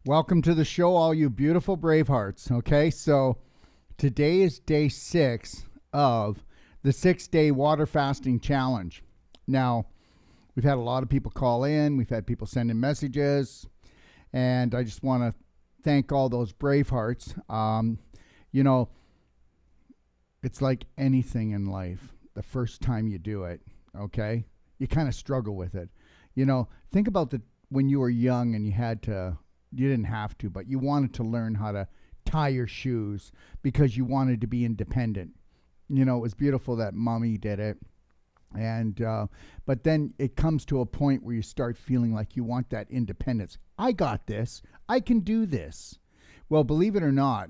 Welcome to the show, all you beautiful bravehearts. Okay, so today is day 6 of the 6-day water fasting challenge. Now, we've had a lot of people call in, we've had people send in messages, and I just want to thank all those bravehearts. It's like anything in life. The first time you do it, okay, you kind of struggle with it. Think about when you were young and you didn't have to, but you wanted to learn how to tie your shoes because you wanted to be independent. It was beautiful that mommy did it. But then it comes to a point where you start feeling like you want that independence. I got this. I can do this. Well, believe it or not,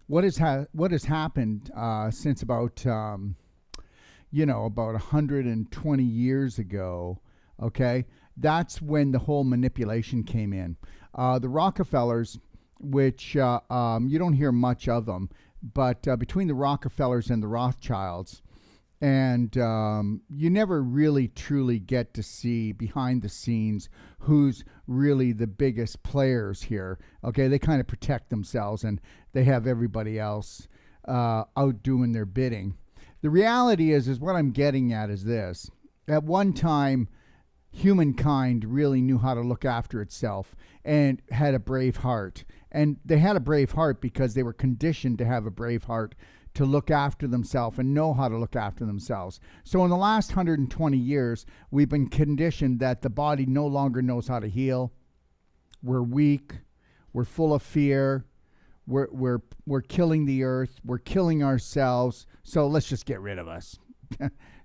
what has happened since about 120 years ago, okay, that's when the whole manipulation came in. The Rockefellers, which you don't hear much of them, but between the Rockefellers and the Rothschilds, and you never really truly get to see behind the scenes who's really the biggest players here. Okay, they kind of protect themselves and they have everybody else out doing their bidding. The reality is what I'm getting at is this. At one time, humankind really knew how to look after itself and had a brave heart. And they had a brave heart because they were conditioned to have a brave heart to look after themselves and know how to look after themselves. So in the last 120 years, we've been conditioned that the body no longer knows how to heal. We're weak. We're full of fear. We're killing the earth. We're killing ourselves. So let's just get rid of us.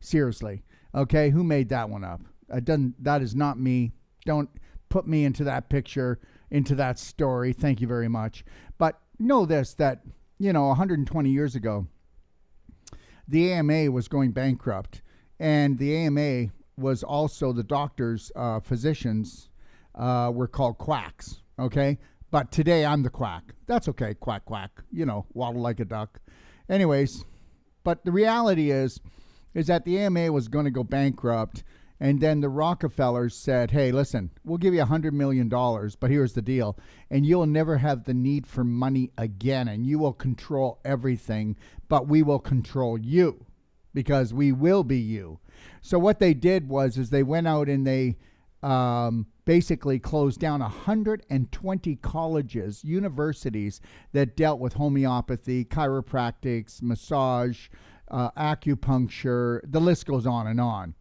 Seriously. Okay, who made that one up? That is not me. Don't put me into that picture, into that story. Thank you very much. But know this, that 120 years ago, the AMA was going bankrupt, and the AMA was also the doctors, physicians were called quacks, okay? But today I'm the quack. That's okay, quack, quack, waddle like a duck. Anyways, but the reality is that the AMA was going to go bankrupt, and then the Rockefellers said, hey, listen, we'll give you $100 million, but here's the deal. And you'll never have the need for money again, and you will control everything, but we will control you because we will be you. So what they did was they went out and they basically closed down 120 colleges, universities that dealt with homeopathy, chiropractics, massage, acupuncture. The list goes on and on.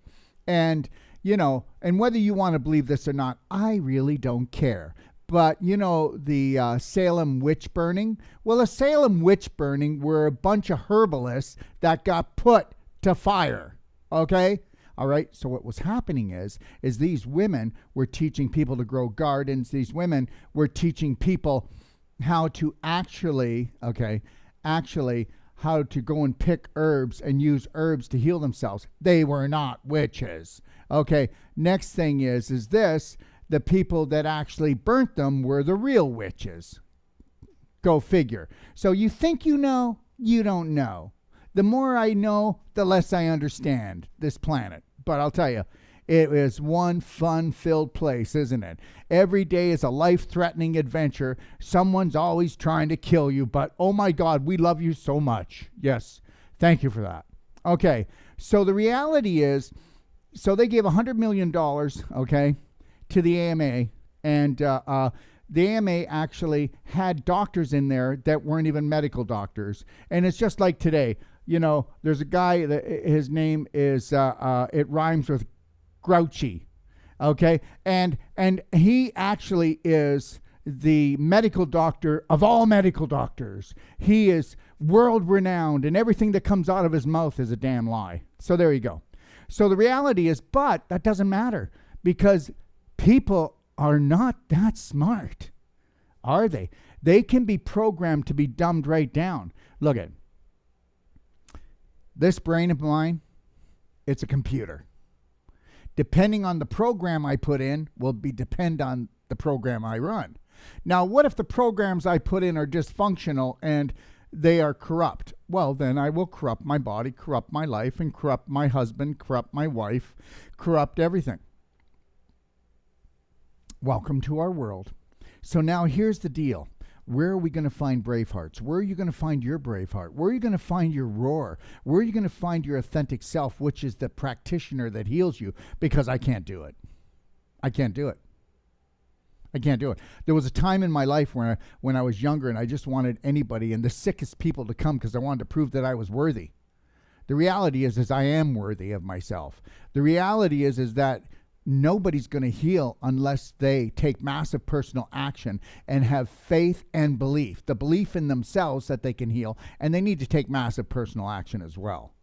And, and whether you want to believe this or not, I really don't care. But, the Salem witch burning, well, a Salem witch burning were a bunch of herbalists that got put to fire. Okay? All right. So what was happening is these women were teaching people to grow gardens. These women were teaching people how to actually how to go and pick herbs and use herbs to heal themselves. They were not witches. Okay, next thing is the people that actually burnt them were the real witches. Go figure. So you think you know, you don't know. The more I know, the less I understand this planet. But I'll tell you, it is one fun-filled place, isn't it? Every day is a life-threatening adventure. Someone's always trying to kill you, but oh my God, we love you so much. Yes, thank you for that. Okay, so the reality is, so they gave $100 million, okay, to the AMA, and the AMA actually had doctors in there that weren't even medical doctors. And it's just like today, there's a guy, his name is, it rhymes with Grouchy, okay, and he actually is the medical doctor of all medical doctors. He is world renowned, and everything that comes out of his mouth is a damn lie. So there you go. So the reality is, but that doesn't matter because people are not that smart, are they? They can be programmed to be dumbed right down. Look at this brain of mine. It's a computer. Depending on the program I put in will depend on the program I run. Now, what if the programs I put in are dysfunctional and they are corrupt? Well, then I will corrupt my body, corrupt my life, and corrupt my husband, corrupt my wife, corrupt everything. Welcome to our world. So now here's the deal. Where are we going to find brave hearts? Where are you going to find your brave heart? Where are you going to find your roar? Where are you going to find your authentic self, which is the practitioner that heals you? Because I can't do it. I can't do it. I can't do it. There was a time in my life when I was younger and I just wanted anybody and the sickest people to come because I wanted to prove that I was worthy. The reality is I am worthy of myself. The reality is that nobody's going to heal unless they take massive personal action and have faith and belief, the belief in themselves that they can heal, and they need to take massive personal action as well.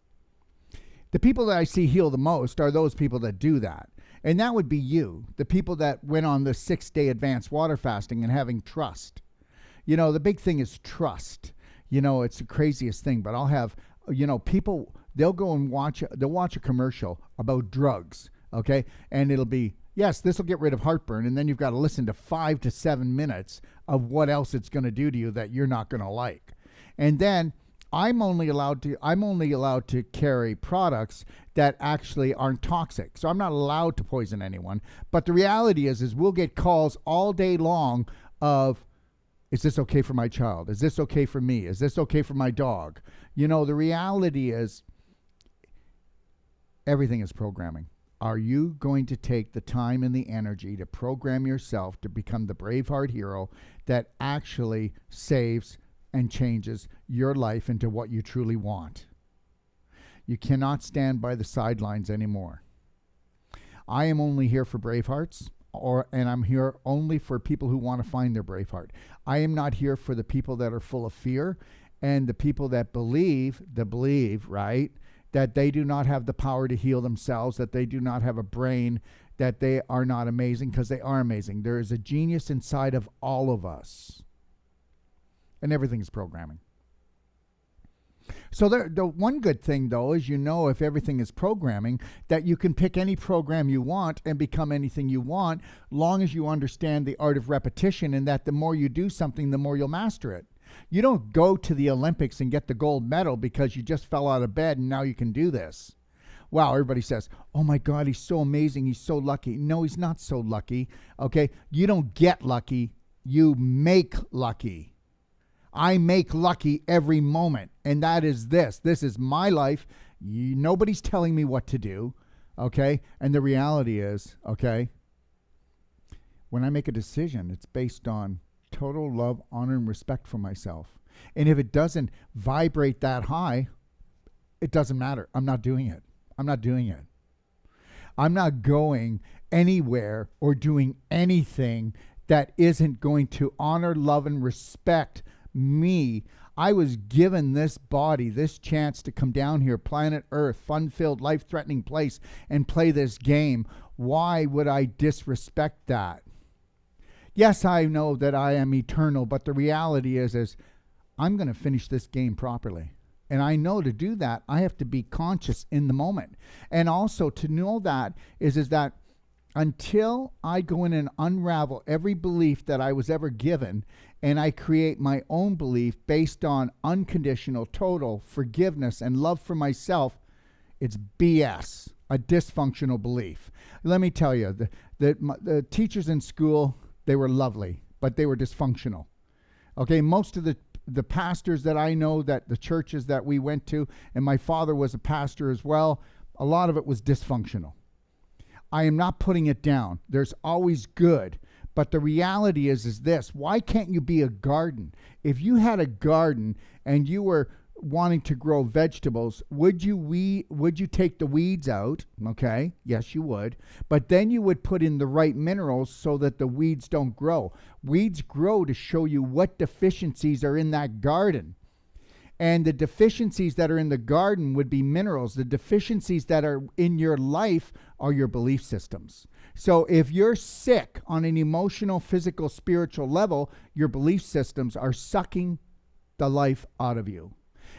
The people that I see heal the most are those people that do that. And that would be you, the people that went on the 6-day advanced water fasting and having trust. You know, the big thing is trust. You know, it's the craziest thing, but I'll have, people, they'll go and watch a commercial about drugs. Okay, and it'll be, yes, this will get rid of heartburn, and then you've got to listen to 5 to 7 minutes of what else it's going to do to you that you're not going to like. And then I'm only allowed to carry products that actually aren't toxic. So I'm not allowed to poison anyone. But the reality is we'll get calls all day long of, is this okay for my child? Is this okay for me? Is this okay for my dog? The reality is everything is programming. Are you going to take the time and the energy to program yourself to become the braveheart hero that actually saves and changes your life into what you truly want? You cannot stand by the sidelines anymore. I am only here for bravehearts, and I'm here only for people who want to find their braveheart. I am not here for the people that are full of fear and the people that believe, right? That they do not have the power to heal themselves, that they do not have a brain, that they are not amazing, because they are amazing. There is a genius inside of all of us. And everything is programming. So the one good thing, though, is if everything is programming, that you can pick any program you want and become anything you want, long as you understand the art of repetition, and that the more you do something, the more you'll master it. You don't go to the Olympics and get the gold medal because you just fell out of bed and now you can do this. Wow, everybody says, oh my God, he's so amazing, he's so lucky. No, he's not so lucky, okay? You don't get lucky, you make lucky. I make lucky every moment, and that is this. This is my life. Nobody's telling me what to do, okay? And the reality is, okay, when I make a decision, it's based on total love, honor, and respect for myself. And if it doesn't vibrate that high, it doesn't matter. I'm not doing it. I'm not doing it. I'm not going anywhere or doing anything that isn't going to honor, love, and respect me. I was given this body, this chance to come down here, planet Earth, fun-filled, life-threatening place, and play this game. Why would I disrespect that? Yes, I know that I am eternal, but the reality is I'm going to finish this game properly. And I know to do that, I have to be conscious in the moment. And also to know that is that until I go in and unravel every belief that I was ever given, and I create my own belief based on unconditional, total forgiveness and love for myself, it's BS, a dysfunctional belief. Let me tell you, the teachers in school, they were lovely, but they were dysfunctional. Okay, most of the pastors that I know, that the churches that we went to, and my father was a pastor as well, a lot of it was dysfunctional. I am not putting it down. There's always good. But the reality is this. Why can't you be a garden? If you had a garden and you were wanting to grow vegetables, would you take the weeds out? Okay, yes, you would. But then you would put in the right minerals so that the weeds don't grow. Weeds grow to show you what deficiencies are in that garden. And the deficiencies that are in the garden would be minerals. The deficiencies that are in your life are your belief systems. So if you're sick on an emotional, physical, spiritual level, your belief systems are sucking the life out of you.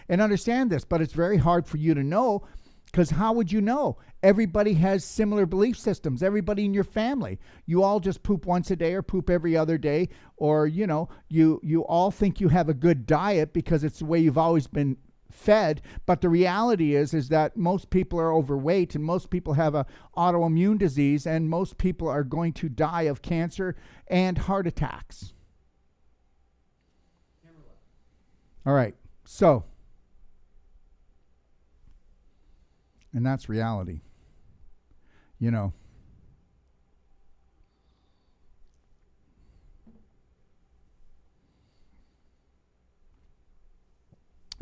And understand this, but it's very hard for you to know, because how would you know? Everybody has similar belief systems. Everybody in your family. You all just poop once a day or poop every other day, or you all think you have a good diet because it's the way you've always been fed, but the reality is that most people are overweight, and most people have a autoimmune disease, and most people are going to die of cancer and heart attacks. All right, so, and that's reality. You know,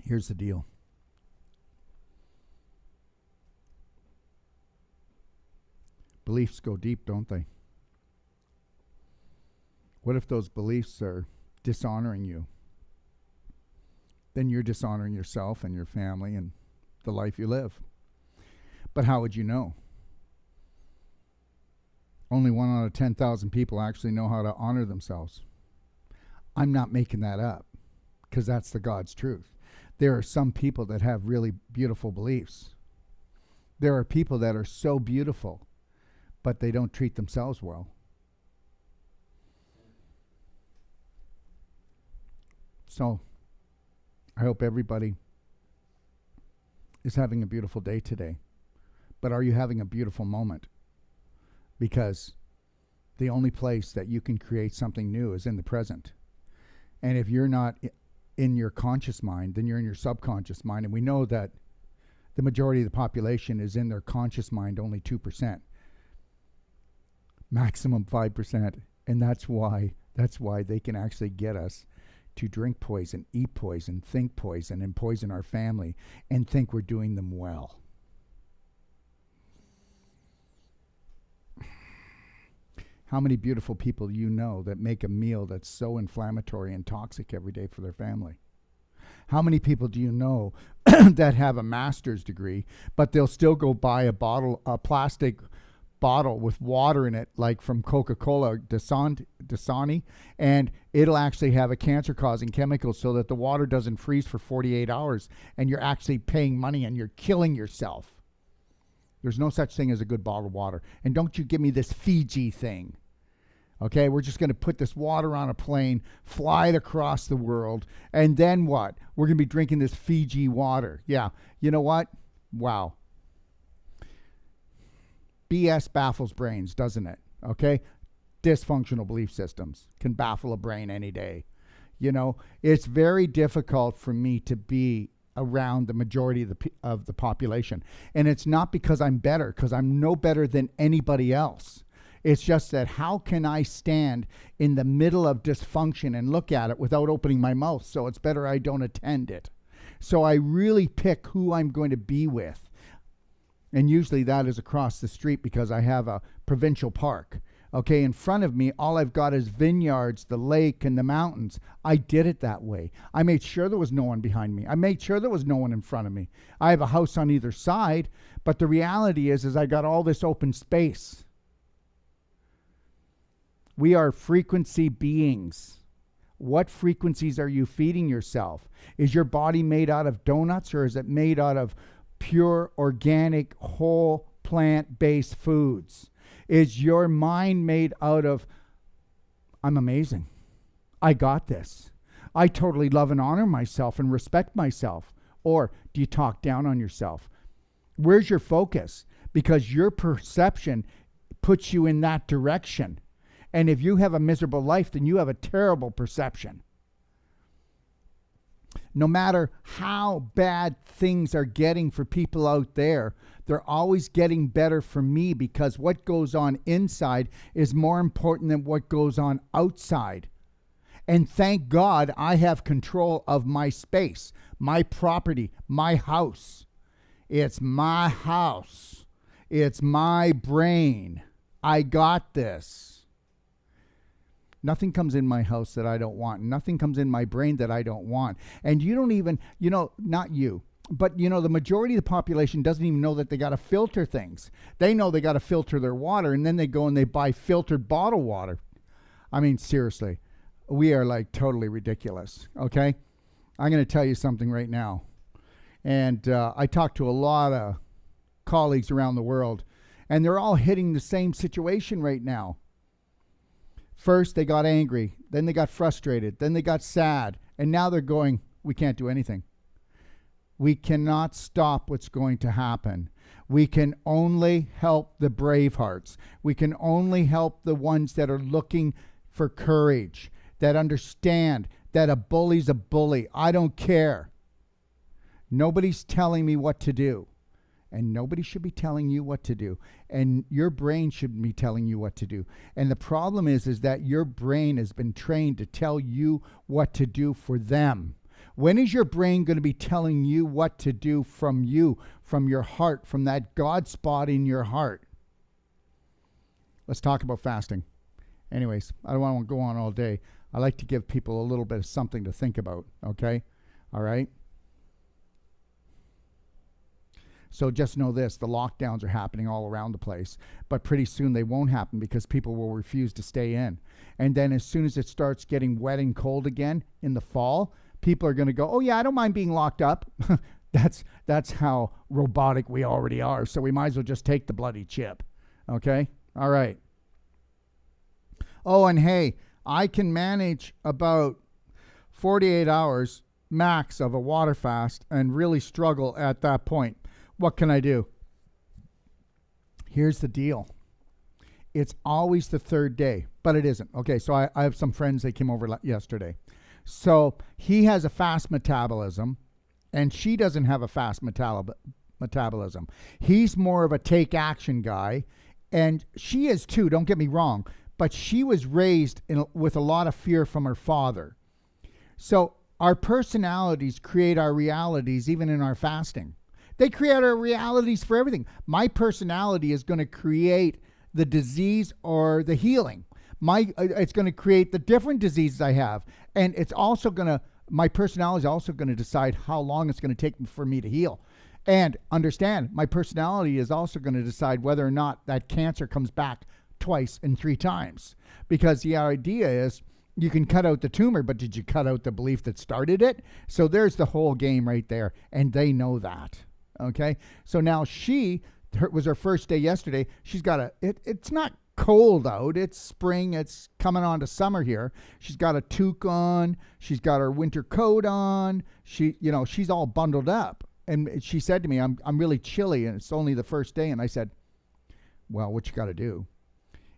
here's the deal. Beliefs go deep, don't they? What if those beliefs are dishonoring you? Then you're dishonoring yourself and your family and the life you live. But how would you know? Only 1 out of 10,000 people actually know how to honor themselves. I'm not making that up, because that's the God's truth. There are some people that have really beautiful beliefs. There are people that are so beautiful, but they don't treat themselves well. So, I hope everybody is having a beautiful day today. But are you having a beautiful moment? Because the only place that you can create something new is in the present. And if you're not in your conscious mind, then you're in your subconscious mind. And we know that the majority of the population is in their conscious mind, only 2%. Maximum 5%. And that's why they can actually get us to drink poison, eat poison, think poison, and poison our family, and think we're doing them well. How many beautiful people do you know that make a meal that's so inflammatory and toxic every day for their family? How many people do you know that have a master's degree, but they'll still go buy a plastic bottle with water in it, like from Coca-Cola, Dasani, and it'll actually have a cancer-causing chemical so that the water doesn't freeze for 48 hours, and you're actually paying money and you're killing yourself. There's no such thing as a good bottled water. And don't you give me this Fiji thing. Okay, we're just going to put this water on a plane, fly it across the world, and then what? We're going to be drinking this Fiji water. Yeah, you know what? Wow. BS baffles brains, doesn't it? Okay? Dysfunctional belief systems can baffle a brain any day. You know, it's very difficult for me to be around the majority of the population. And it's not because I'm better, because I'm no better than anybody else. It's just that how can I stand in the middle of dysfunction and look at it without opening my mouth? So it's better I don't attend it. So I really pick who I'm going to be with. And usually that is across the street because I have a provincial park. Okay, in front of me, all I've got is vineyards, the lake, and the mountains. I did it that way. I made sure there was no one behind me. I made sure there was no one in front of me. I have a house on either side, but the reality is I got all this open space. We are frequency beings. What frequencies are you feeding yourself? Is your body made out of donuts, or is it made out of pure, organic, whole, plant-based foods? Is your mind made out of, I'm amazing, I got this, I totally love and honor myself and respect myself? Or do you talk down on yourself? Where's your focus? Because your perception puts you in that direction. And if you have a miserable life, then you have a terrible perception. No matter how bad things are getting for people out there, they're always getting better for me, because what goes on inside is more important than what goes on outside. And thank God I have control of my space, my property, my house. It's my house. It's my brain. I got this. Nothing comes in my house that I don't want. Nothing comes in my brain that I don't want. And you don't even, not you, but the majority of the population doesn't even know that they got to filter things. They know they got to filter their water, and then they go and they buy filtered bottled water. I mean, seriously, we are like totally ridiculous. Okay. I'm going to tell you something right now. And I talked to a lot of colleagues around the world, and they're all hitting the same situation right now. First, they got angry. Then they got frustrated. Then they got sad. And now they're going, we can't do anything. We cannot stop what's going to happen. We can only help the bravehearts. We can only help the ones that are looking for courage, that understand that a bully's a bully. I don't care. Nobody's telling me what to do. And nobody should be telling you what to do. And your brain should be telling you what to do. And the problem is that your brain has been trained to tell you what to do for them. When is your brain going to be telling you what to do from you, from your heart, from that God spot in your heart? Let's talk about fasting. Anyways, I don't want to go on all day. I like to give people a little bit of something to think about, okay? All right? So just know this, the lockdowns are happening all around the place, but pretty soon they won't happen because people will refuse to stay in. And then as soon as it starts getting wet and cold again in the fall, people are going to go, oh yeah, I don't mind being locked up. That's how robotic we already are. So we might as well just take the bloody chip. Okay? All right. Oh, and hey, I can manage about 48 hours max of a water fast and really struggle at that point. What can I do? Here's the deal. It's always the third day, but it isn't. Okay, so I have some friends, they came over yesterday. So he has a fast metabolism, and she doesn't have a fast metabolism. He's more of a take action guy, and she is too, don't get me wrong, but she was raised with a lot of fear from her father. So our personalities create our realities even in our fasting. They create our realities for everything. My personality is going to create the disease or the healing. It's going to create the different diseases I have. And it's also going to, my personality is also going to decide how long it's going to take for me to heal. And understand, my personality is also going to decide whether or not that cancer comes back twice and 3 times. Because the idea is, you can cut out the tumor, but did you cut out the belief that started it? So there's the whole game right there. And they know that. Okay, so now was her first day yesterday. She's got it's not cold out. It's spring. It's coming on to summer here. She's got a toque on. She's got her winter coat on. She's all bundled up. And she said to me, I'm really chilly and it's only the first day. And I said, well, what you got to do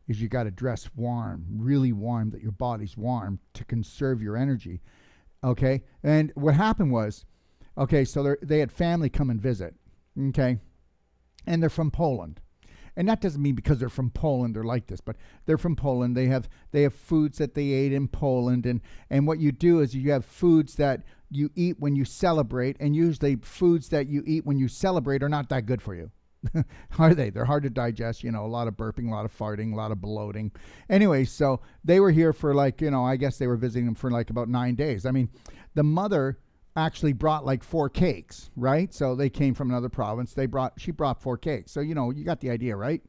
is you got to dress warm, really warm, that your body's warm to conserve your energy. Okay, and what happened was, okay, so they had family come and visit, okay, and they're from Poland. And that doesn't mean because they're from Poland they're like this, but they're from Poland. They have foods that they ate in Poland, and what you do is you have foods that you eat when you celebrate, and usually foods that you eat when you celebrate are not that good for you. Are they? They're hard to digest, a lot of burping, a lot of farting, a lot of bloating. Anyway, so they were here for I guess they were visiting them for about 9 days. I mean, the mother actually brought 4 cakes, right? So they came from another province. She brought 4 cakes. So, you got the idea, right?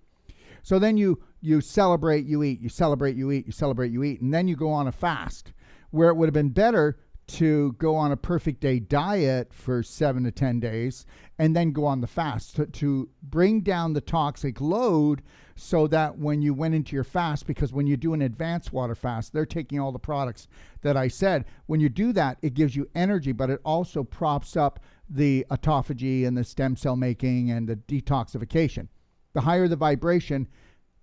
So then you celebrate, you eat, you celebrate, you eat, you celebrate, you eat, and then you go on a fast, where it would have been better to go on a perfect day diet for 7 to 10 days and then go on the fast to bring down the toxic load, so that when you went into your fast, because when you do an advanced water fast, they're taking all the products that I said. When you do that, it gives you energy, but it also props up the autophagy and the stem cell making and the detoxification. The higher the vibration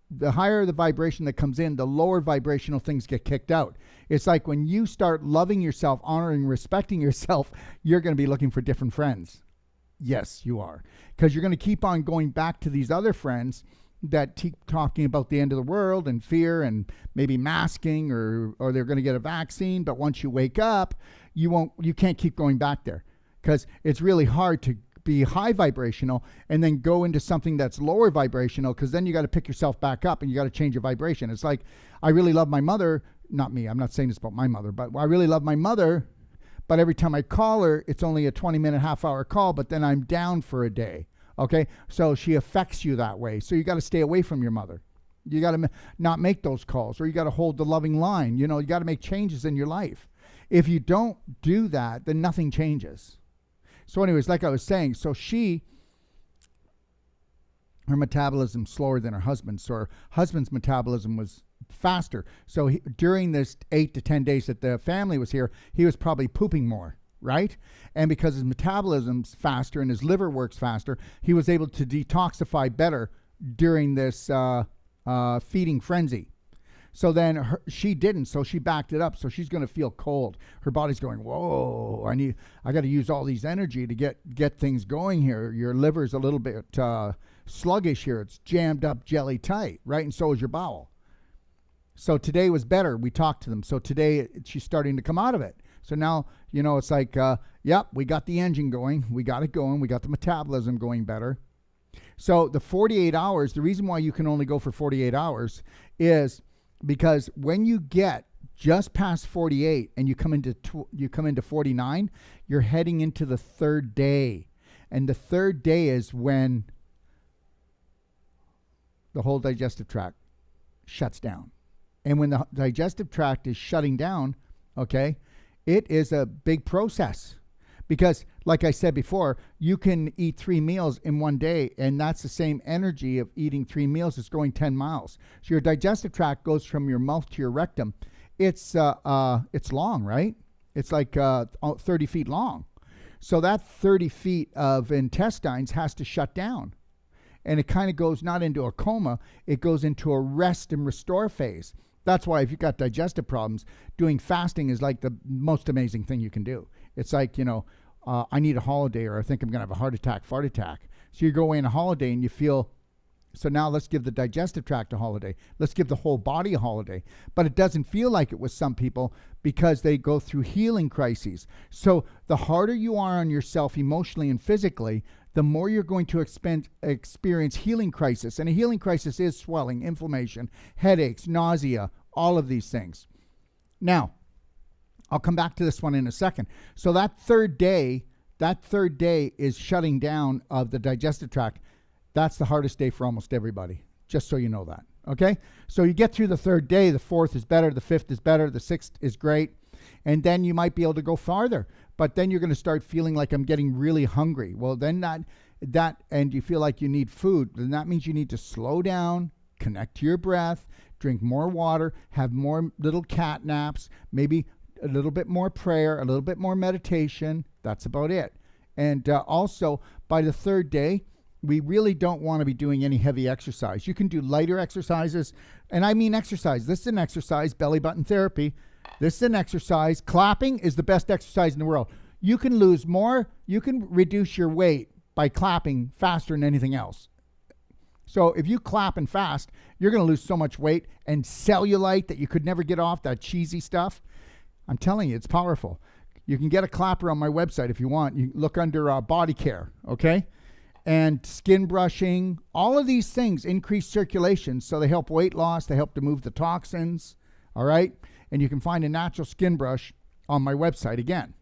that comes in, the lower vibrational things get kicked out. It's like when you start loving yourself, honoring, respecting yourself, you're going to be looking for different friends. Yes, you are. Because you're going to keep on going back to these other friends that keep talking about the end of the world and fear and maybe masking or they're going to get a vaccine. But once you wake up, you can't keep going back there, because it's really hard to be high vibrational and then go into something that's lower vibrational, because then you got to pick yourself back up and you got to change your vibration. It's like, I really love my mother, not me, I'm not saying this about my mother, but I really love my mother, but every time I call her, it's only a 20-minute, half-hour call, but then I'm down for a day. Okay, so she affects you that way. So you got to stay away from your mother. You got to not make those calls, or you got to hold the loving line. You got to make changes in your life. If you don't do that, then nothing changes. So anyways, like I was saying, so her metabolism's slower than her husband's. So her husband's metabolism was faster. So during this 8 to 10 days that the family was here, he was probably pooping more. right? And because his metabolism's faster and his liver works faster, he was able to detoxify better during this feeding frenzy. So then she didn't, so she backed it up. So she's going to feel cold. Her body's going, whoa, I got to use all these energy to get things going here. Your liver's a little bit sluggish here. It's jammed up jelly tight, right? And so is your bowel. So today was better. We talked to them. So today she's starting to come out of it. So now, it's like, yep, we got the engine going. We got it going. We got the metabolism going better. So the 48 hours, the reason why you can only go for 48 hours is because when you get just past 48 and you come into 49, you're heading into the third day. And the third day is when the whole digestive tract shuts down. And when the digestive tract is shutting down, okay, it is a big process. Because, like I said before, you can eat 3 meals in one day, and that's the same energy of eating 3 meals as going 10 miles. So your digestive tract goes from your mouth to your rectum. It's long, right? It's like 30 feet long. So that 30 feet of intestines has to shut down. And it kind of goes not into a coma, it goes into a rest and restore phase. That's why if you've got digestive problems, doing fasting is like the most amazing thing you can do. It's like, I need a holiday, or I think I'm going to have a heart attack. So you go away on a holiday and you feel, so now let's give the digestive tract a holiday. Let's give the whole body a holiday. But it doesn't feel like it with some people because they go through healing crises. So the harder you are on yourself emotionally and physically, the more you're going to experience healing crisis. And a healing crisis is swelling, inflammation, headaches, nausea, all of these things. Now, I'll come back to this one in a second. So that third day is shutting down of the digestive tract. That's the hardest day for almost everybody, just so you know that, okay? So you get through the third day, the fourth is better, the fifth is better, the sixth is great, and then you might be able to go farther. But then you're going to start feeling like I'm getting really hungry. Well, then and you feel like you need food, then that means you need to slow down, connect to your breath, drink more water, have more little cat naps, maybe a little bit more prayer, a little bit more meditation. That's about it. And also, by the third day, we really don't want to be doing any heavy exercise. You can do lighter exercises, and I mean exercise. This is an exercise, belly button therapy. This is an exercise. Clapping is the best exercise in the world. You can lose more, you can reduce your weight by clapping faster than anything else. So if you clap and fast, you're going to lose so much weight and cellulite that you could never get off, that cheesy stuff. I'm telling you, it's powerful. You can get a clapper on my website if you want. You look under body care, okay? And skin brushing, all of these things increase circulation. So they help weight loss. They help to move the toxins, all right? And you can find a natural skin brush on my website again.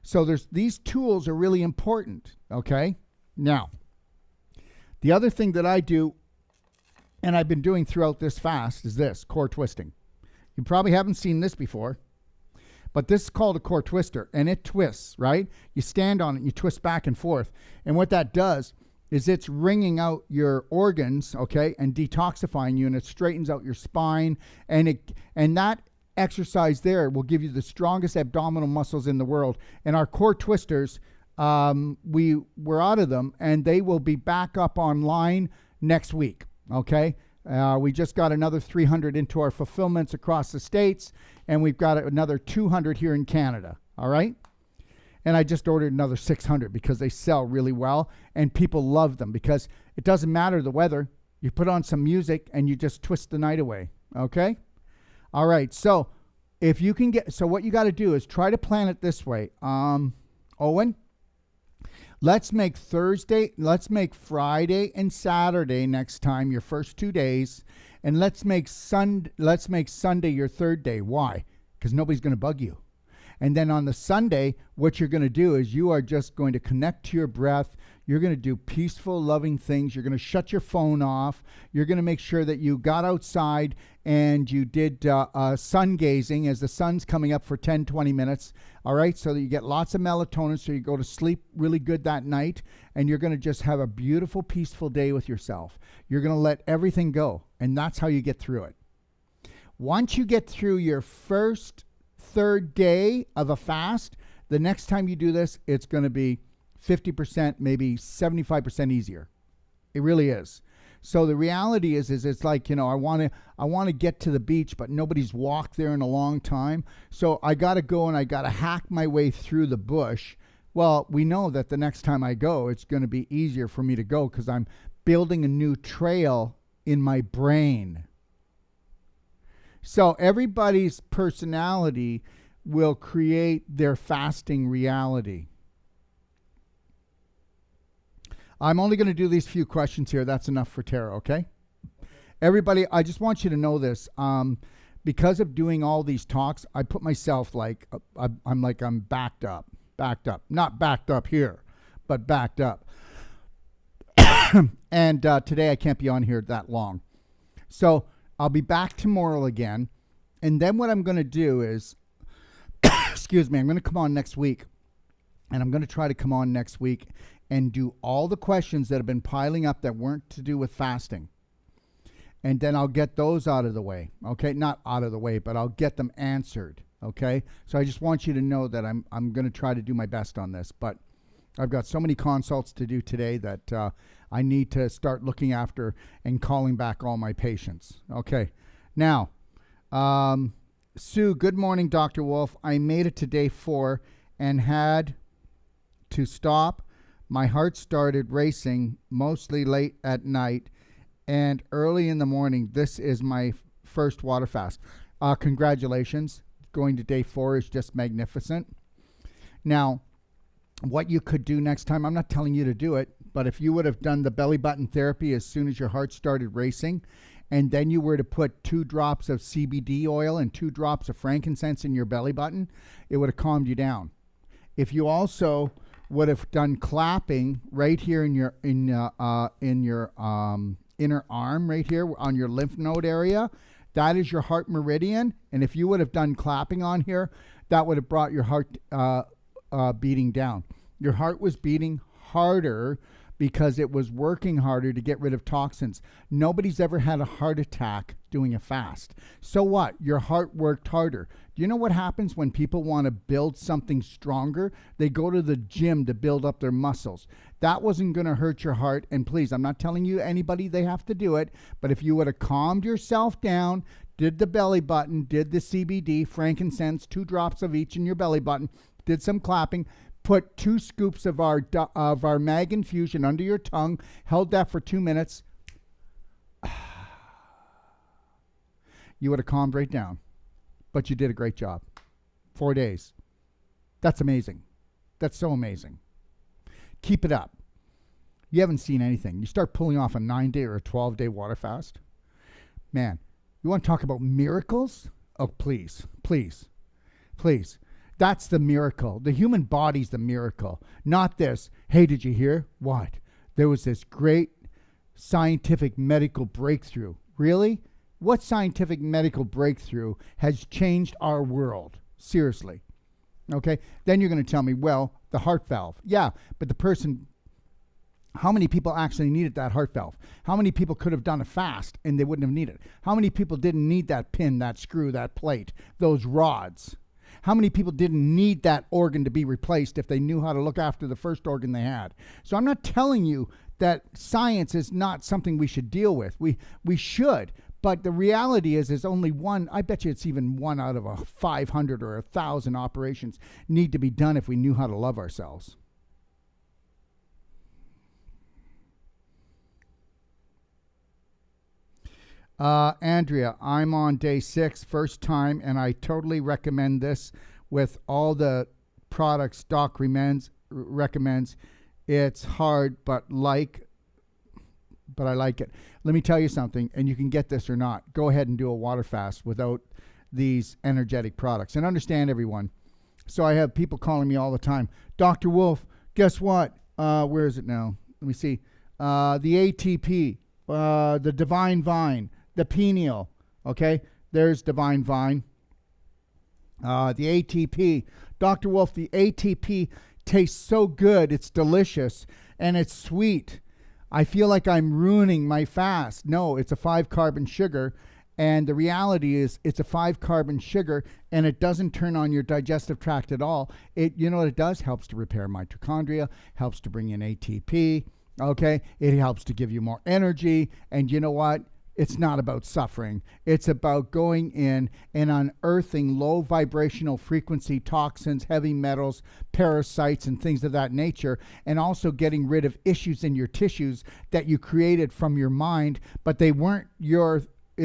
So these tools are really important, okay? Now, the other thing that I do, and I've been doing throughout this fast, is this, core twisting. You probably haven't seen this before. But this is called a core twister, and it twists, right? You stand on it, and you twist back and forth. And what that does is it's wringing out your organs, okay, and detoxifying you, and it straightens out your spine. And that exercise there will give you the strongest abdominal muscles in the world. And our core twisters, we're out of them, and they will be back up online next week, okay? We just got another 300 into our fulfillments across the states, and we've got another 200 here in Canada, all right? And I just ordered another 600 because they sell really well, and people love them because it doesn't matter the weather. You put on some music, and you just twist the night away, okay? All right, so if you can so what you got to do is try to plan it this way. Owen, let's make Friday and Saturday next time your first 2 days, and let's make Sunday your third day. Why? Because nobody's going to bug you. And then on the Sunday, what you're going to do is you are just going to connect to your breath. You're going to do peaceful, loving things. You're going to shut your phone off. You're going to make sure that you got outside and you did sun gazing as the sun's coming up for 10, 20 minutes. All right, so that you get lots of melatonin so you go to sleep really good that night. And you're going to just have a beautiful, peaceful day with yourself. You're going to let everything go. And that's how you get through it. Once you get through your third day of a fast, The next time you do this, it's going to be 50%, maybe 75% easier. It really is. So the reality is it's like, I want to get to the beach, but nobody's walked there in a long time. So I got to go and I got to hack my way through the bush. Well, we know that the next time I go, it's going to be easier for me to go because I'm building a new trail in my brain. So everybody's personality will create their fasting reality. I'm only going to do these few questions here. That's enough for Tara, okay? Everybody, I just want you to know this. Because of doing all these talks, I put myself I'm backed up. Not backed up here, but backed up. And today I can't be on here that long. So I'll be back tomorrow again. And then what I'm going to do is, excuse me, I'm going to come on next week. And I'm going to try to come on next week and do all the questions that have been piling up that weren't to do with fasting. And then I'll get those out of the way. Okay? Not out of the way, but I'll get them answered. Okay? So I just want you to know that I'm going to try to do my best on this. But I've got so many consults to do today that I need to start looking after and calling back all my patients. Okay. Now, Sue, good morning, Dr. Wolf. I made it to day 4 and had to stop. My heart started racing, mostly late at night and early in the morning. This is my first water fast. Congratulations. Going to day 4 is just magnificent. Now, what you could do next time, I'm not telling you to do it, but if you would have done the belly button therapy as soon as your heart started racing, and then you were to put 2 drops of CBD oil and 2 drops of frankincense in your belly button, it would have calmed you down. If you also would have done clapping right here in your inner arm, right here on your lymph node area, that is your heart meridian. And if you would have done clapping on here, that would have brought your heart beating down. Your heart was beating harder because it was working harder to get rid of toxins. Nobody's ever had a heart attack doing a fast. So what? Your heart worked harder. Do you know what happens when people want to build something stronger? They go to the gym to build up their muscles. That wasn't going to hurt your heart. And please, I'm not telling you anybody they have to do it, but if you would have calmed yourself down, did the belly button, did the CBD, frankincense, 2 drops of each in your belly button, did some clapping, put 2 scoops of our mag infusion under your tongue, held that for 2 minutes, you would have calmed right down. But you did a great job. 4 days. That's amazing. That's so amazing. Keep it up. You haven't seen anything. You start pulling off a 9-day or a 12-day water fast. Man, you want to talk about miracles? Oh, please, please, please. That's the miracle. The human body's the miracle. Not this, hey, did you hear? What? There was this great scientific medical breakthrough. Really? What scientific medical breakthrough has changed our world? Seriously. Okay? Then you're going to tell me, well, the heart valve. Yeah, but the person, how many people actually needed that heart valve? How many people could have done a fast and they wouldn't have needed it? How many people didn't need that pin, that screw, that plate, those rods? How many people didn't need that organ to be replaced if they knew how to look after the first organ they had? So I'm not telling you that science is not something we should deal with. We should. But the reality is only one, I bet you it's even 1 out of 500 or 1,000 operations need to be done if we knew how to love ourselves. Andrea, I'm on day 6, first time, and I totally recommend this with all the products Doc recommends. It's hard, but I like it. Let me tell you something, and you can get this or not. Go ahead and do a water fast without these energetic products. And understand, everyone. So I have people calling me all the time. Dr. Wolf, guess what? Where is it now? Let me see. The ATP, the Divine Vine, the Pineal. Okay, there's Divine Vine. The ATP. Dr. Wolf, the ATP tastes so good. It's delicious, and it's sweet. I feel like I'm ruining my fast. No, it's a 5-carbon sugar, And the reality is it's a 5-carbon sugar, and it doesn't turn on your digestive tract at all. You know what it does? Helps to repair mitochondria, helps to bring in ATP, okay? It helps to give you more energy. And you know what? It's not about suffering. It's about going in and unearthing low vibrational frequency toxins, heavy metals, parasites, and things of that nature, and also getting rid of issues in your tissues that you created from your mind, but it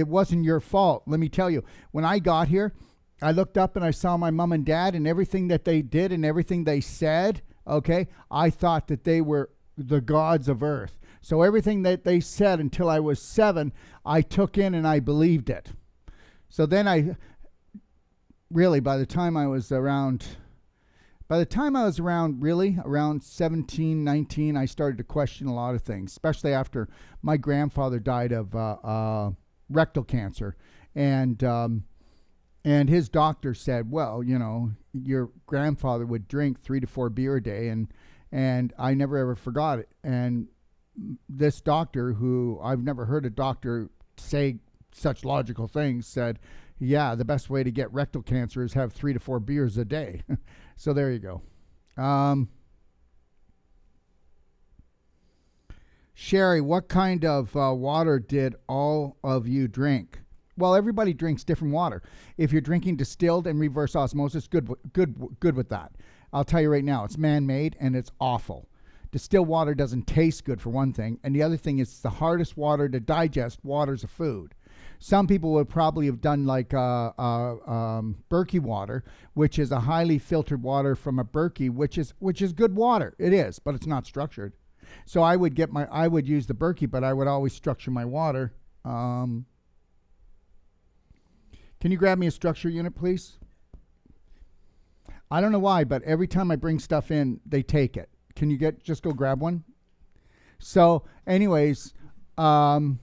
wasn't your fault. Let me tell you, when I got here, I looked up and I saw my mom and dad and everything that they did and everything they said, okay? I thought that they were the gods of earth. So everything that they said until I was 7, I took in and I believed it. So then by the time I was around around 17, 19, I started to question a lot of things, especially after my grandfather died of rectal cancer. And his doctor said, well, you know, your grandfather would drink 3 to 4 beer a day. And I never ever forgot it. And this doctor, who I've never heard a doctor say such logical things, said, yeah, the best way to get rectal cancer is have 3 to 4 beers a day. So there you go. Sherry, what kind of water did all of you drink? Well, everybody drinks different water. If you're drinking distilled and reverse osmosis, good with that. I'll tell you right now, it's man-made and it's awful. Distilled water doesn't taste good, for one thing, and the other thing is it's the hardest water to digest. Water's a food. Some people would probably have done like Berkey water, which is a highly filtered water from a Berkey, which is good water. It is, but it's not structured. So I would use the Berkey, but I would always structure my water. Can you grab me a structure unit, please? I don't know why, but every time I bring stuff in, they take it. Can you just go grab one? So anyways, so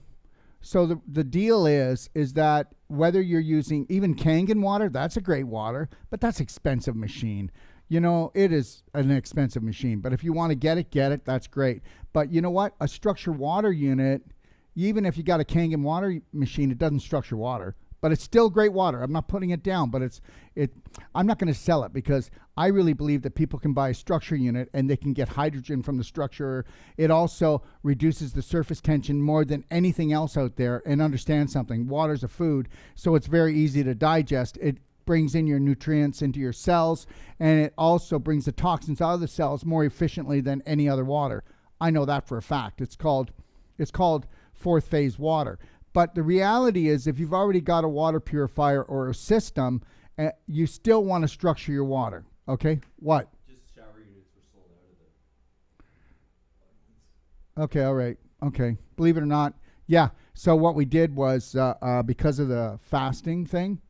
the deal is that whether you're using even Kangen water, that's a great water, but that's expensive machine. You know, it is an expensive machine, but if you want to get it, that's great. But you know what? A structured water unit, even if you got a Kangen water machine, it doesn't structure water. But it's still great water. I'm not putting it down, but I'm not going to sell it because I really believe that people can buy a structure unit and they can get hydrogen from the structure. It also reduces the surface tension more than anything else out there. And understand something, water's a food, so it's very easy to digest. It brings in your nutrients into your cells, and it also brings the toxins out of the cells more efficiently than any other water. I know that for a fact. It's called fourth phase water. But the reality is, if you've already got a water purifier or a system, you still want to structure your water. Okay? What? Just shower units were sold out of the... Okay, all right. Okay. Believe it or not, yeah. So what we did was, because of the fasting thing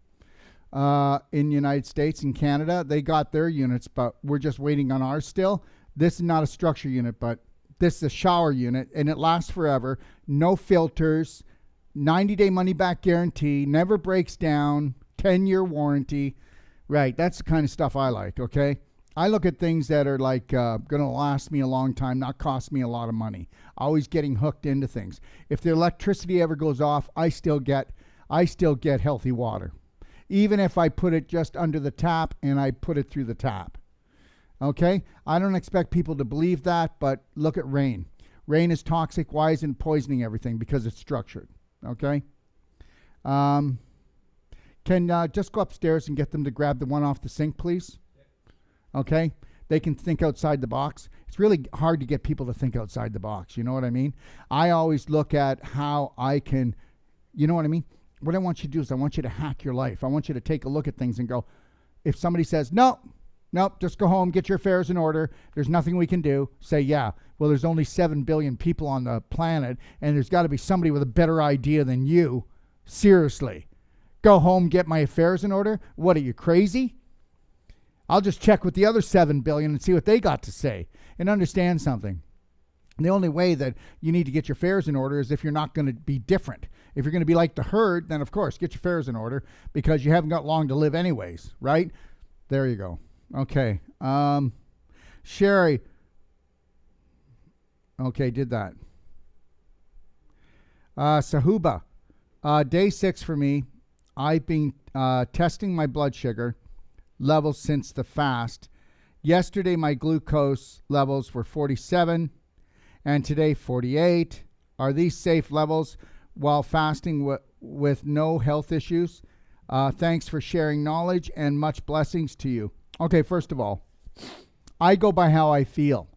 in the United States and Canada, they got their units, but we're just waiting on ours still. This is not a structure unit, but this is a shower unit, and it lasts forever. No filters. 90-day money-back guarantee, never breaks down, 10-year warranty. Right, that's the kind of stuff I like, okay? I look at things that are like going to last me a long time, not cost me a lot of money. Always getting hooked into things. If the electricity ever goes off, I still get healthy water. Even if I put it just under the tap and I put it through the tap. Okay? I don't expect people to believe that, but look at rain. Rain is toxic. Why isn't it poisoning everything? Because it's structured. Okay. Can just go upstairs and get them to grab the one off the sink, please? Okay. They can think outside the box. It's really hard to get people to think outside the box. You know what I mean? I always look at how I can, you know what I mean? What I want you to do is I want you to hack your life. I want you to take a look at things and go, if somebody says, nope, just go home, get your affairs in order, there's nothing we can do, say, yeah, well, there's only 7 billion people on the planet, and there's got to be somebody with a better idea than you. Seriously. Go home, get my affairs in order? What, are you crazy? I'll just check with the other 7 billion and see what they got to say. And understand something. The only way that you need to get your affairs in order is if you're not going to be different. If you're going to be like the herd, then of course, get your affairs in order because you haven't got long to live anyways, right? There you go. Okay. Sherry. Okay, did that. Sahuba. Day 6 for me. I've been testing my blood sugar levels since the fast. Yesterday, my glucose levels were 47, and today 48. Are these safe levels while fasting with no health issues? Thanks for sharing knowledge and much blessings to you. Okay, first of all, I go by how I feel.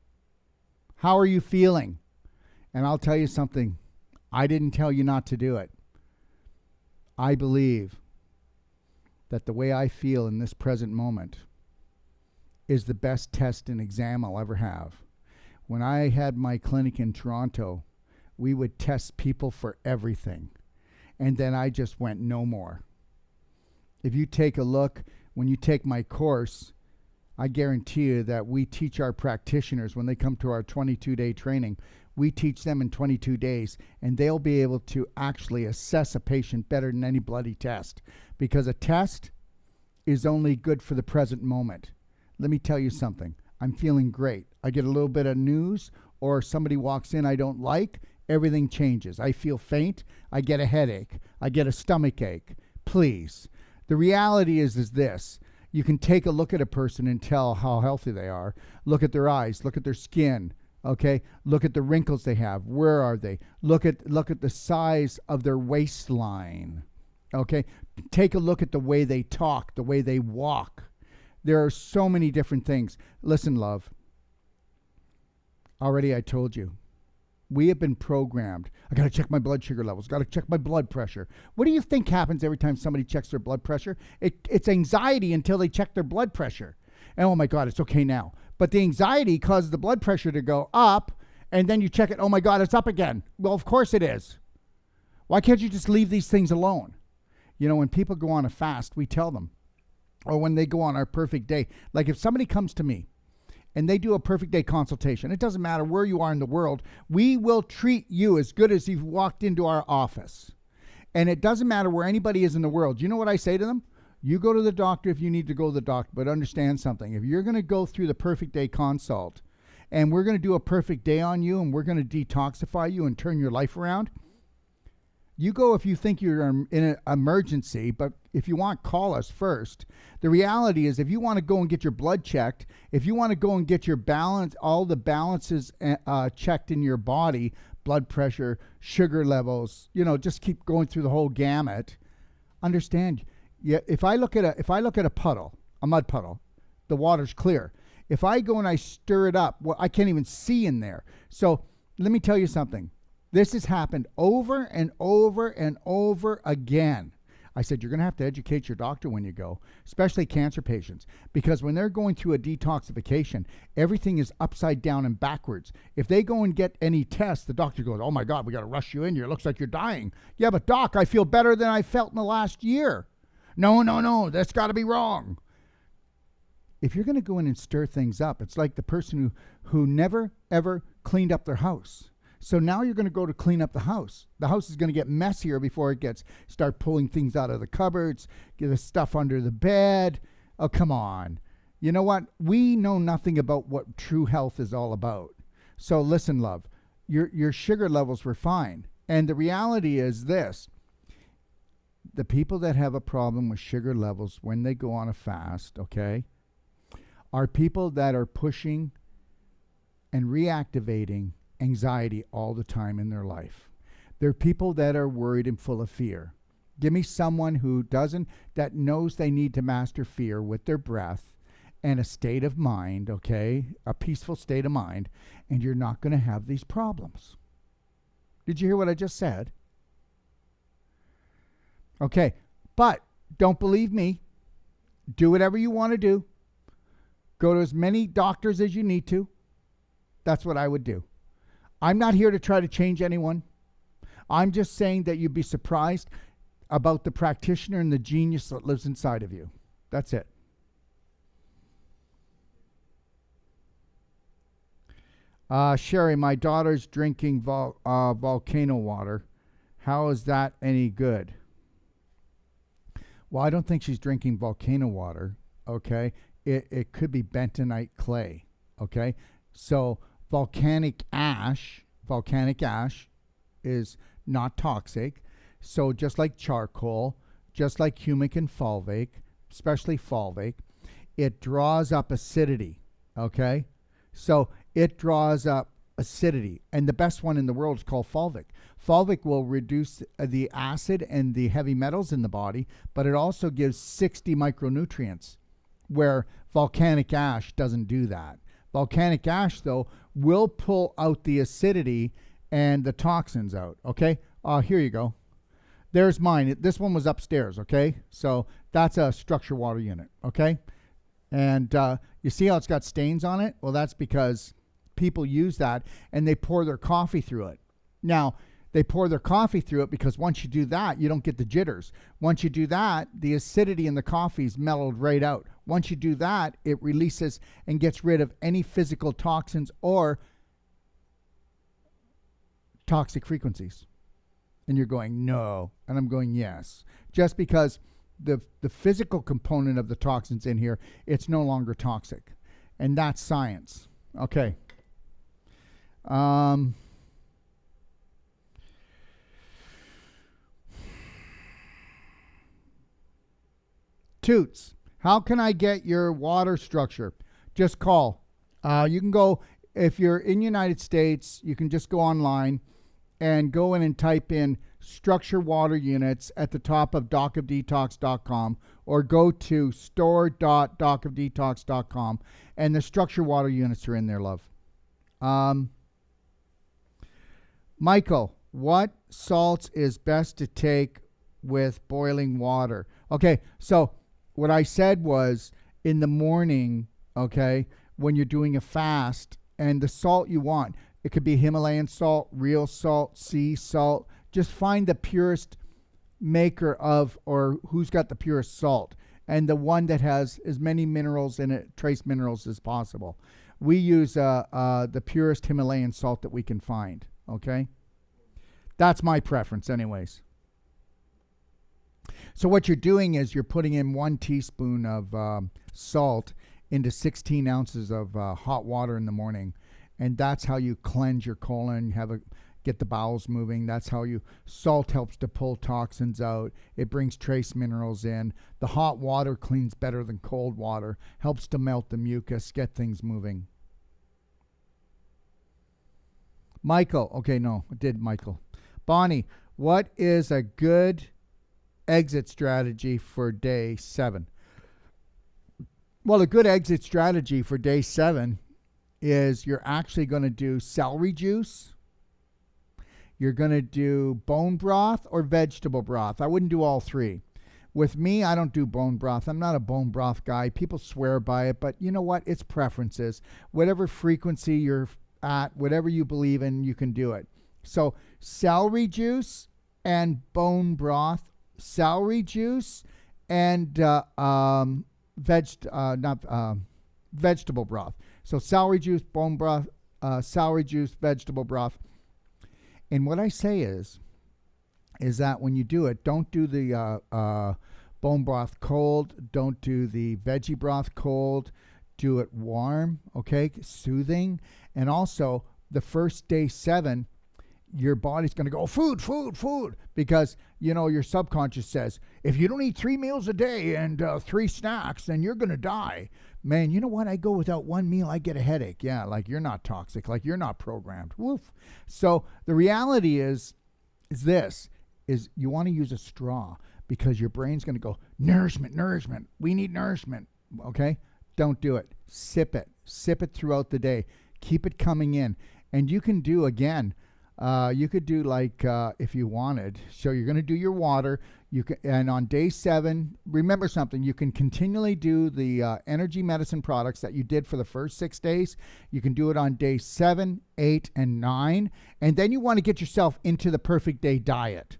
How are you feeling? And I'll tell you something. I didn't tell you not to do it. I believe that the way I feel in this present moment is the best test and exam I'll ever have. When I had my clinic in Toronto, we would test people for everything. And then I just went no more. If you take a look, when you take my course, I guarantee you that we teach our practitioners when they come to our 22-day training, we teach them in 22 days, and they'll be able to actually assess a patient better than any bloody test, because a test is only good for the present moment. Let me tell you something. I'm feeling great. I get a little bit of news or somebody walks in I don't like, everything changes. I feel faint. I get a headache. I get a stomach ache. Please. The reality is this. You can take a look at a person and tell how healthy they are. Look at their eyes. Look at their skin. Okay? Look at the wrinkles they have. Where are they? Look at the size of their waistline. Okay? Take a look at the way they talk, the way they walk. There are so many different things. Listen, love. Already I told you. We have been programmed. I got to check my blood sugar levels. Got to check my blood pressure. What do you think happens every time somebody checks their blood pressure? It's anxiety until they check their blood pressure. And oh my God, it's okay now. But the anxiety causes the blood pressure to go up, and then you check it. Oh my God, it's up again. Well, of course it is. Why can't you just leave these things alone? You know, when people go on a fast, we tell them, or when they go on our perfect day, like if somebody comes to me and they do a perfect day consultation, it doesn't matter where you are in the world, we will treat you as good as you've walked into our office. And it doesn't matter where anybody is in the world. You know what I say to them? You go to the doctor if you need to go to the doctor, but understand something. If you're going to go through the perfect day consult and we're going to do a perfect day on you and we're going to detoxify you and turn your life around, you go if you think you're in an emergency, but if you want, call us first. The reality is if you want to go and get your blood checked, if you want to go and get your balance, all the balances checked in your body, blood pressure, sugar levels, you know, just keep going through the whole gamut. Understand, yeah, if I look at a puddle, a mud puddle, the water's clear. If I go and I stir it up, well, I can't even see in there. So let me tell you something. This has happened over and over and over again. I said, you're going to have to educate your doctor when you go, especially cancer patients, because when they're going through a detoxification, everything is upside down and backwards. If they go and get any tests, the doctor goes, oh my God, we got to rush you in here. It looks like you're dying. Yeah, but doc, I feel better than I felt in the last year. No, that's got to be wrong. If you're going to go in and stir things up, it's like the person who never, ever cleaned up their house. So now you're going to go to clean up the house. The house is going to get messier before it start pulling things out of the cupboards, get the stuff under the bed. Oh, come on. You know what? We know nothing about what true health is all about. So listen, love, your sugar levels were fine. And the reality is this. The people that have a problem with sugar levels when they go on a fast, okay, are people that are pushing and reactivating anxiety all the time in their life. They're people that are worried and full of fear. Give me someone that knows they need to master fear with their breath and a state of mind, okay? A peaceful state of mind, and you're not going to have these problems. Did you hear what I just said? Okay, but don't believe me. Do whatever you want to do. Go to as many doctors as you need to. That's what I would do. I'm not here to try to change anyone. I'm just saying that you'd be surprised about the practitioner and the genius that lives inside of you. That's it. Sherry, my daughter's drinking volcano water. How is that any good? Well, I don't think she's drinking volcano water, okay? It could be bentonite clay, okay? So volcanic ash is not toxic. So just like charcoal, just like humic and fulvic, especially fulvic, it draws up acidity, okay? So it draws up acidity, and the best one in the world is called fulvic. Fulvic will reduce the acid and the heavy metals in the body, but it also gives 60 micronutrients, where volcanic ash doesn't do that. Volcanic ash, though, will pull out the acidity and the toxins out, okay? Here you go. There's mine. This one was upstairs, okay? So that's a structure water unit, okay? And you see how it's got stains on it? Well, that's because people use that and they pour their coffee through it. Now, they pour their coffee through it because once you do that, you don't get the jitters. Once you do that, the acidity in the coffee is mellowed right out. Once you do that, it releases and gets rid of any physical toxins or toxic frequencies. And you're going, no. And I'm going, yes. Just because the physical component of the toxins in here, it's no longer toxic. And that's science. Okay. Toots, how can I get your water structure? Just call. You can go, if you're in the United States, you can just go online and go in and type in structure water units at the top of docofdetox.com, or go to store.docofdetox.com, and the structure water units are in there, love. Michael, what salts is best to take with boiling water? Okay, so what I said was in the morning, okay, when you're doing a fast, and the salt you want, it could be Himalayan salt, real salt, sea salt. Just find the purest maker of, or who's got the purest salt, and the one that has as many minerals in it, trace minerals, as possible. We use the purest Himalayan salt that we can find, okay? That's my preference anyways. So what you're doing is you're putting in 1 teaspoon of salt into 16 ounces of hot water in the morning. And that's how you cleanse your colon, get the bowels moving. That's how salt helps to pull toxins out. It brings trace minerals in. The hot water cleans better than cold water, helps to melt the mucus, get things moving. Michael, okay, no, I did Michael. Bonnie, what is a good exit strategy for day 7? Well, a good exit strategy for day 7 is you're actually going to do celery juice. You're going to do bone broth or vegetable broth. I wouldn't do all 3. With me, I don't do bone broth. I'm not a bone broth guy. People swear by it, but you know what? It's preferences. Whatever frequency you're at, whatever you believe in, you can do it. So celery juice and bone broth, celery juice and vegetable broth. So celery juice, bone broth, celery juice, vegetable broth. And what I say is that when you do it, don't do the bone broth cold. Don't do the veggie broth cold. Do it warm, okay? Soothing. And also, the first day 7, your body's going to go, food, food, food. Because, your subconscious says, if you don't eat 3 meals a day and 3 snacks, then you're going to die. Man, you know what? I go without 1 meal, I get a headache. Yeah, like you're not toxic, like you're not programmed. Woof. So the reality is you want to use a straw, because your brain's going to go, nourishment, nourishment. We need nourishment, okay? Don't do it. Sip it. Sip it throughout the day. Keep it coming in. And you can do, again, you could do like if you wanted. So you're going to do your water. And on day 7, remember something. You can continually do the energy medicine products that you did for the first 6 days. You can do it on day 7, 8, and 9. And then you want to get yourself into the perfect day diet.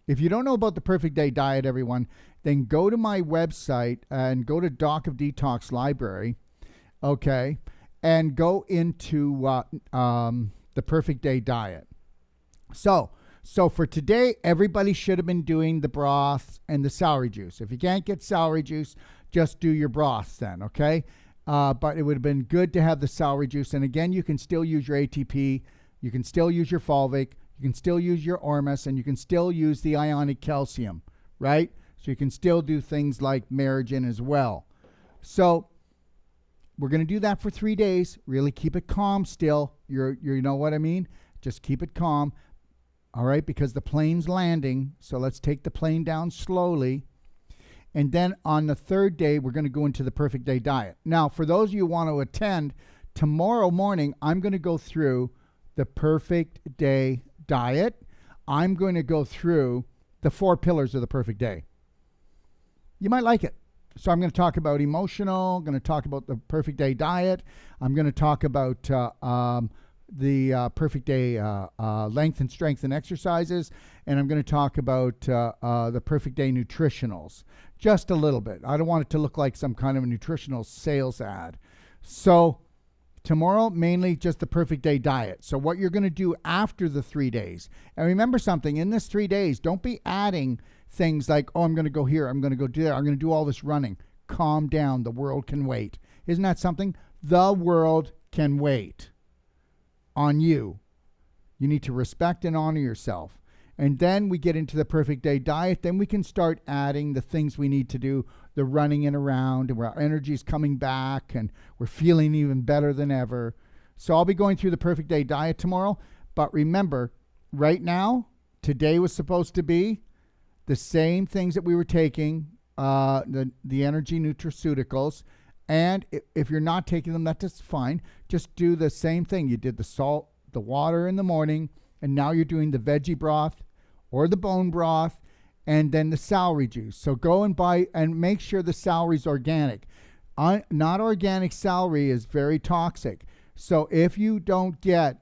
If you don't know about the perfect day diet, everyone, then go to my website and go to Doc of Detox Library, okay, and go into the perfect day diet. So for today, everybody should have been doing the broth and the celery juice. If you can't get celery juice, just do your broths then, okay? But it would have been good to have the celery juice. And again, you can still use your ATP. You can still use your fulvic. You can still use your Ormus, and you can still use the ionic calcium, right? So you can still do things like Marigen as well. So we're going to do that for 3 days. Really keep it calm still. You know what I mean? Just keep it calm. All right, because the plane's landing. So let's take the plane down slowly. And then on the 3rd day, we're going to go into the perfect day diet. Now, for those of you who want to attend, tomorrow morning, I'm going to go through the perfect day diet. I'm going to go through the 4 pillars of the perfect day. You might like it. So I'm going to talk about emotional, I'm going to talk about the perfect day diet. I'm going to talk about the perfect day length and strength and exercises. And I'm going to talk about the perfect day nutritionals. Just a little bit. I don't want it to look like some kind of a nutritional sales ad. So tomorrow, mainly just the perfect day diet. So what you're going to do after the 3 days. And remember something, in this 3 days, don't be adding things like, oh, I'm going to go here, I'm going to go do that, I'm going to do all this running. Calm down. The world can wait. Isn't that something? The world can wait on you. You need to respect and honor yourself. And then we get into the perfect day diet. Then we can start adding the things we need to do, the running and around, and our energy is coming back, and we're feeling even better than ever. So I'll be going through the perfect day diet tomorrow. But remember, right now, today was supposed to be the same things that we were taking, the energy nutraceuticals. And if you're not taking them, that's fine. Just do the same thing. You did the salt, the water in the morning, and now you're doing the veggie broth or the bone broth, and then the celery juice. So go and buy and make sure the celery's organic. Not organic celery is very toxic. So if you don't get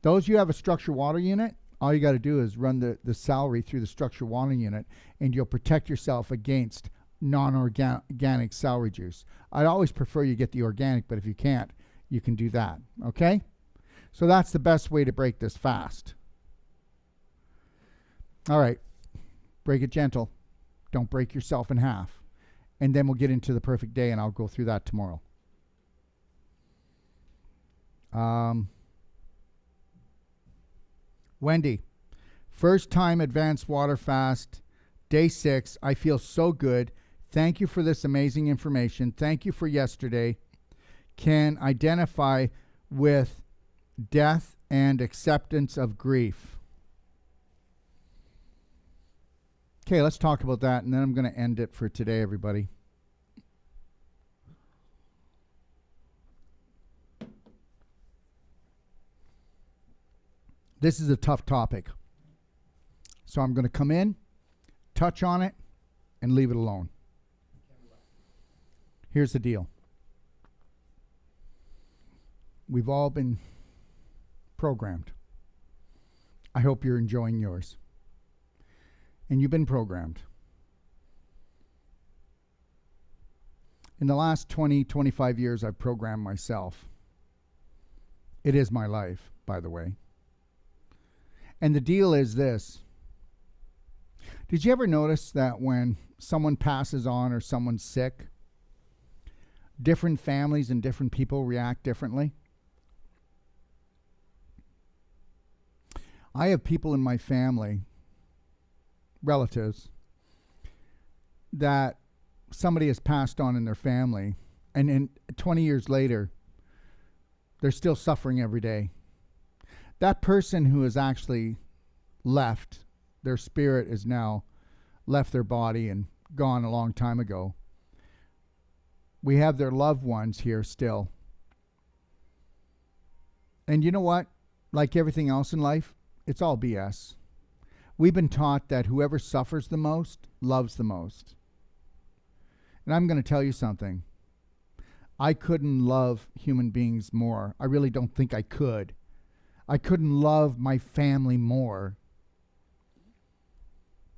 those, you have a structured water unit, all you got to do is run the celery through the structured water unit, and you'll protect yourself against non-organic celery juice. I'd always prefer you get the organic, but if you can't, you can do that. Okay? So that's the best way to break this fast. All right. Break it gentle. Don't break yourself in half. And then we'll get into the perfect day, and I'll go through that tomorrow. Wendy, first time advanced water fast, day 6. I feel so good. Thank you for this amazing information. Thank you for yesterday. Can identify with death and acceptance of grief. Okay, let's talk about that, and then I'm going to end it for today, everybody. This is a tough topic. So I'm going to come in, touch on it, and leave it alone. Here's the deal. We've all been programmed. I hope you're enjoying yours. And you've been programmed. In the last 20, 25 years, I've programmed myself. It is my life, by the way. And the deal is this. Did you ever notice that when someone passes on or someone's sick, different families and different people react differently? I have people in my family, relatives, that somebody has passed on in their family, and in 20 years later, they're still suffering every day. That person who has actually left, their spirit is now left their body and gone a long time ago. We have their loved ones here still. And you know what? Like everything else in life, it's all BS. We've been taught that whoever suffers the most loves the most. And I'm going to tell you something. I couldn't love human beings more. I really don't think I could. I couldn't love my family more.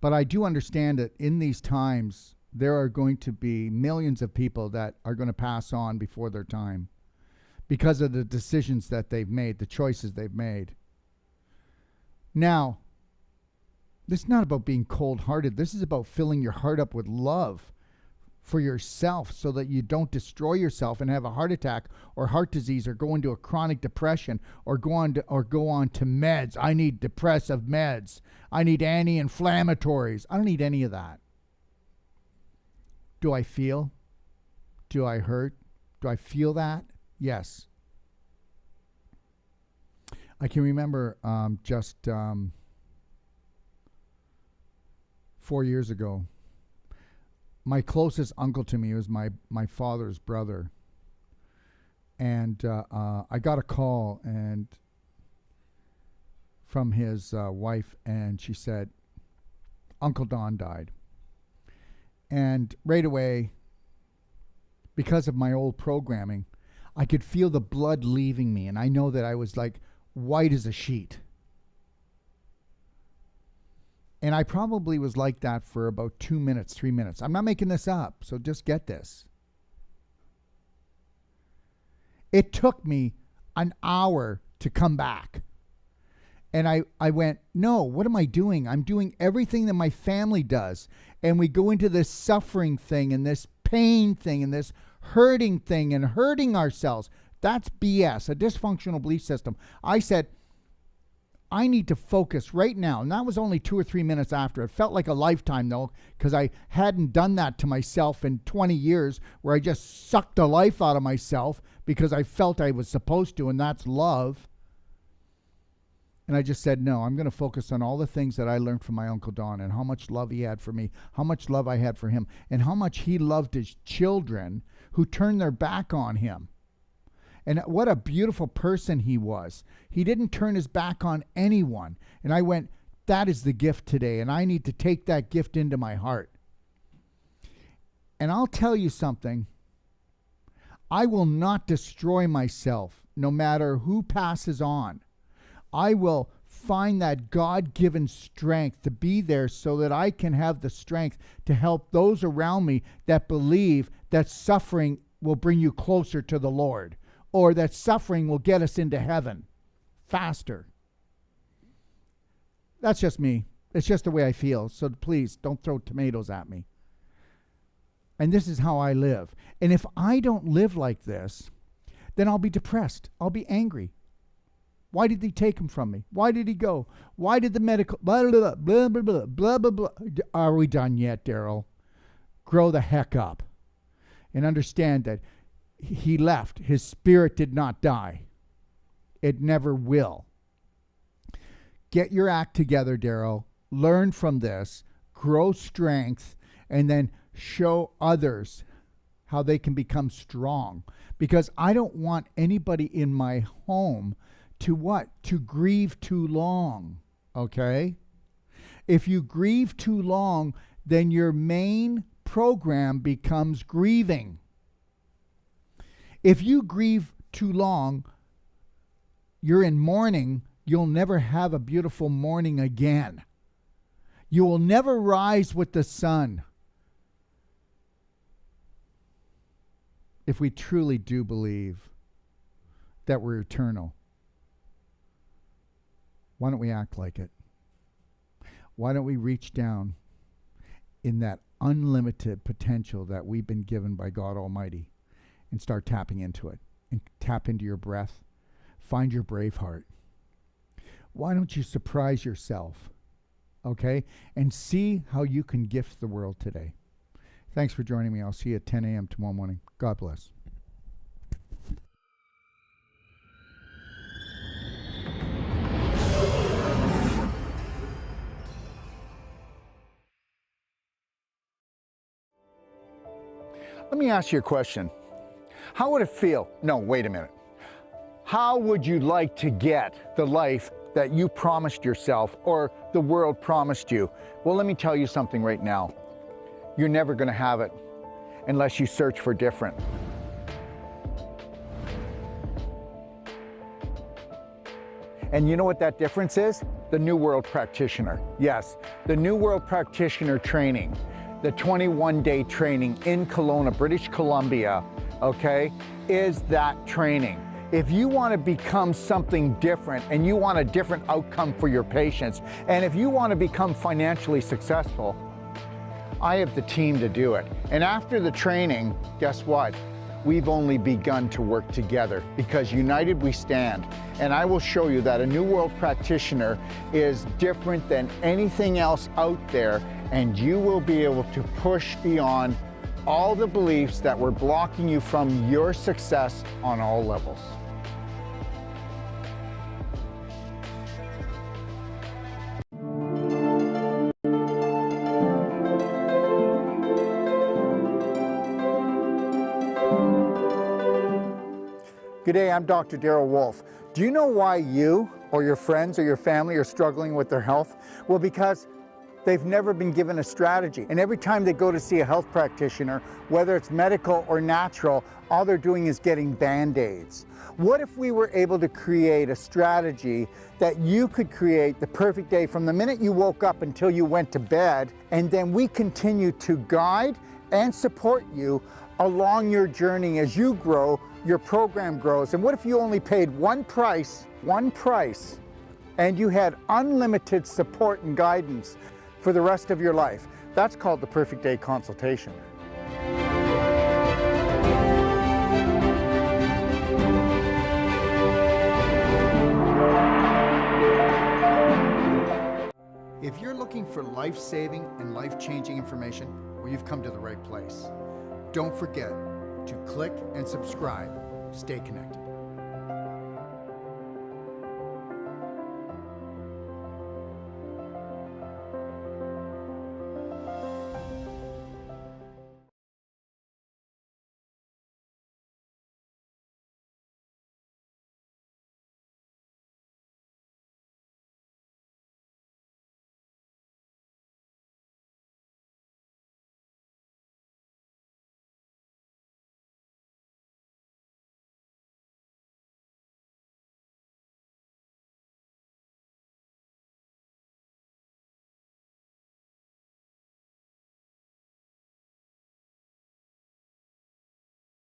But I do understand that in these times, there are going to be millions of people that are going to pass on before their time because of the decisions that they've made, the choices they've made. Now, this is not about being cold-hearted. This is about filling your heart up with love for yourself so that you don't destroy yourself and have a heart attack or heart disease or go into a chronic depression or go on to meds. I need depressive meds. I need anti-inflammatories. I don't need any of that. Do I feel? Do I hurt? Do I feel that? Yes. I can remember just 4 years ago, my closest uncle to me was my father's brother. And I got a call from his wife, and she said, Uncle Don died. And right away, because of my old programming, I could feel the blood leaving me, and I know that I was like white as a sheet. And I probably was like that for about 2 minutes, 3 minutes. I'm not making this up, so just get this. It took me an hour to come back. And I went, no, what am I doing? I'm doing everything that my family does. And we go into this suffering thing and this pain thing and this hurting thing and hurting ourselves. That's BS, a dysfunctional belief system. I said, I need to focus right now. And that was only 2 or 3 minutes after. It felt like a lifetime, though, because I hadn't done that to myself in 20 years where I just sucked the life out of myself because I felt I was supposed to, and that's love. And I just said, no, I'm going to focus on all the things that I learned from my Uncle Don and how much love he had for me, how much love I had for him, and how much he loved his children who turned their back on him. And what a beautiful person he was. He didn't turn his back on anyone. And I went, that is the gift today, and I need to take that gift into my heart. And I'll tell you something. I will not destroy myself no matter who passes on. I will find that God-given strength to be there so that I can have the strength to help those around me that believe that suffering will bring you closer to the Lord, or that suffering will get us into heaven faster. That's just me. It's just the way I feel. So please don't throw tomatoes at me. And this is how I live. And if I don't live like this, then I'll be depressed. I'll be angry. Why did he take him from me? Why did he go? Why did the medical blah, blah, blah, blah, blah, blah, blah, blah. Are we done yet, Daryl? Grow the heck up and understand that he left. His spirit did not die. It never will. Get your act together, Daryl. Learn from this. Grow strength. And then show others how they can become strong. Because I don't want anybody in my home to what? To grieve too long. Okay? If you grieve too long, then your main program becomes grieving. If you grieve too long, you're in mourning, you'll never have a beautiful morning again. You will never rise with the sun. If we truly do believe that we're eternal, why don't we act like it? Why don't we reach down in that unlimited potential that we've been given by God Almighty and start tapping into it, and tap into your breath? Find your brave heart. Why don't you surprise yourself, okay, and see how you can gift the world today? Thanks for joining me. I'll see you at 10 a.m. tomorrow morning. God bless. Let me ask you a question. How would it feel? No, wait a minute. How would you like to get the life that you promised yourself or the world promised you? Well, let me tell you something right now. You're never going to have it unless you search for different. And you know what that difference is? The New World Practitioner. Yes, the New World Practitioner training, the 21-day training in Kelowna, British Columbia, okay, is that training. If you want to become something different and you want a different outcome for your patients, and if you want to become financially successful, I have the team to do it. And after the training, guess what? We've only begun to work together, because united we stand. And I will show you that a New World practitioner is different than anything else out there, and you will be able to push beyond all the beliefs that were blocking you from your success on all levels. G'day, I'm Dr. Darrell Wolfe. Do you know why you or your friends or your family are struggling with their health? Well, because they've never been given a strategy. And every time they go to see a health practitioner, whether it's medical or natural, all they're doing is getting Band-Aids. What if we were able to create a strategy that you could create the perfect day from the minute you woke up until you went to bed, and then we continue to guide and support you along your journey as you grow, your program grows. And what if you only paid one price, and you had unlimited support and guidance for the rest of your life? That's called the Perfect Day Consultation. If you're looking for life-saving and life-changing information, well, you've come to the right place. Don't forget to click and subscribe. Stay connected.